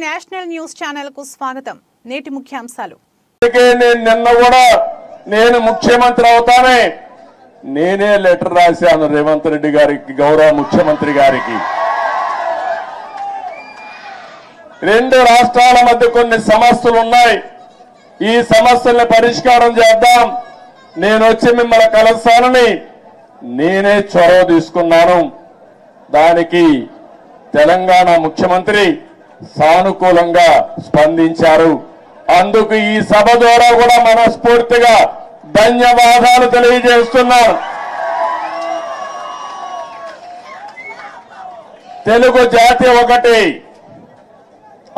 National news channel కు స్వాగతం. నేటి ముఖ్యాంశాలు. నిన్న కూడా నేను ముఖ్యమంత్రి అవుతానే నేనే లెటర్ రాశాను రేవంత్ రెడ్డి గారికి, గౌరవ ముఖ్యమంత్రి గారికి. రెండు రాష్ట్రాల మధ్య కొన్ని సమస్యలు ఉన్నాయి, ఈ సమస్యల్ని పరిష్కారం చేద్దాం, నేను వచ్చి మిమ్మల్ని కలుస్తానని నేనే చొరవ తీసుకున్నాను. దానికి తెలంగాణ ముఖ్యమంత్రి సానుకూలంగా స్పందించారు. అందుకు ఈ సభ ద్వారా కూడా మనస్ఫూర్తిగా ధన్యవాదాలు తెలియజేస్తున్నాను. తెలుగు జాతి ఒకటి,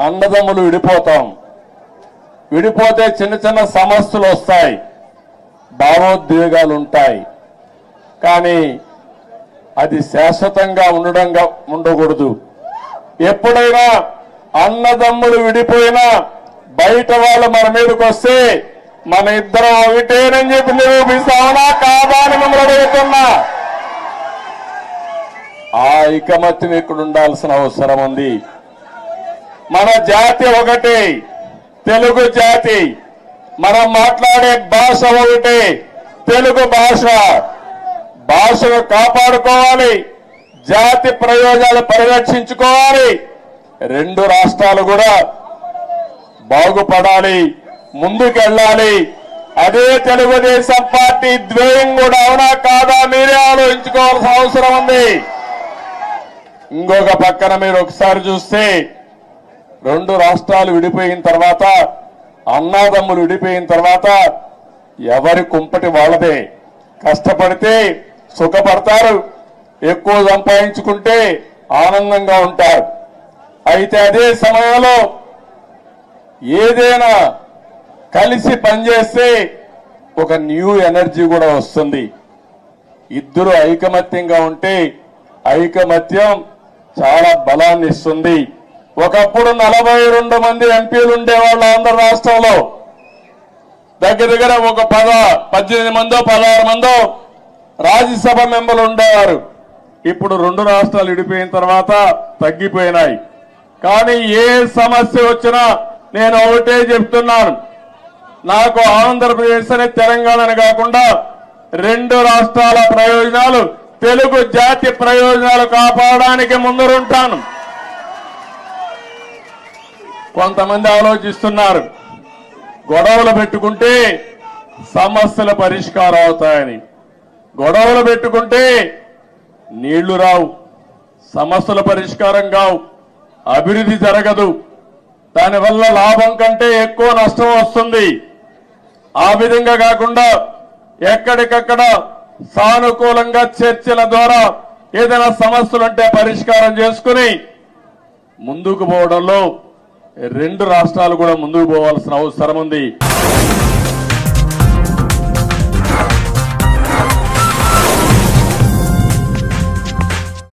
అన్నదమ్ములు విడిపోతాం, విడిపోతే చిన్న చిన్న సమస్యలు వస్తాయి, భావోద్వేగాలు ఉంటాయి, కానీ అది శాశ్వతంగా ఉండకూడదు. ఎప్పుడైనా అన్నదమ్ములు విడిపోయినా బయట వాళ్ళు మన మీదకి వస్తే మన ఇద్దరం ఒకటేనని చెప్పి నిరూపిస్తామనా కాదా అని మిమ్మల్ని అడుగుతున్నా. ఆ ఐకమత్యం ఇక్కడ ఉండాల్సిన అవసరం ఉంది. మన జాతి ఒకటి, తెలుగు జాతి, మనం మాట్లాడే భాష ఒకటి, తెలుగు భాష. భాషను కాపాడుకోవాలి, జాతి ప్రయోజనాలు పరిరక్షించుకోవాలి, రెండు రాష్ట్రాలు కూడా బాగుపడాలి, ముందుకెళ్ళాలి. అదే తెలుగుదేశం పార్టీ ధ్యేయం కూడా అవునా కాదా మీరే ఆలోచించుకోవాల్సిన అవసరం ఉంది. ఇంకొక పక్కన మీరు ఒకసారి చూస్తే రెండు రాష్ట్రాలు విడిపోయిన తర్వాత, అన్నాదమ్ములు విడిపోయిన తర్వాత ఎవరి కుంపటి వాళ్ళదే. కష్టపడితే సుఖపడతారు, ఎక్కువ సంపాదించుకుంటే ఆనందంగా ఉంటారు. అయితే అదే సమయంలో ఏదైనా కలిసి పనిచేస్తే ఒక న్యూ ఎనర్జీ కూడా వస్తుంది. ఇద్దరు ఐకమత్యంగా ఉంటే ఐకమత్యం చాలా బలాన్ని ఇస్తుంది. ఒకప్పుడు 42 మంది ఎంపీలు ఉండేవాళ్ళు ఆంధ్ర రాష్ట్రంలో, దగ్గర ఒక 18 మందో 16 మందో రాజ్యసభ మెంబర్లు ఉండేవారు. ఇప్పుడు రెండు రాష్ట్రాలు విడిపోయిన తర్వాత తగ్గిపోయినాయి. కానీ ఏ సమస్య వచ్చినా నేను ఒకటే చెప్తున్నాను, నాకు ఆంధ్రప్రదేశ్ అని తెలంగాణ కాకుండా రెండు రాష్ట్రాల ప్రయోజనాలు, తెలుగు జాతి ప్రయోజనాలు కాపాడడానికి ముందరుంటాను. కొంతమంది ఆలోచిస్తున్నారు గొడవలు పెట్టుకుంటే సమస్యల పరిష్కారం అవుతాయని. గొడవలు పెట్టుకుంటే నీళ్లు రావు, సమస్యల పరిష్కారం కావు, అభివృద్ధి జరగదు, దానివల్ల లాభం కంటే ఎక్కువ నష్టం వస్తుంది. ఆ విధంగా కాకుండా ఎక్కడికక్కడ సానుకూలంగా చర్చల ద్వారా ఏదైనా సమస్యలుంటే పరిష్కారం చేసుకుని ముందుకు పోవడంలో రెండు రాష్ట్రాలు కూడా ముందుకు పోవాల్సిన అవసరం ఉంది.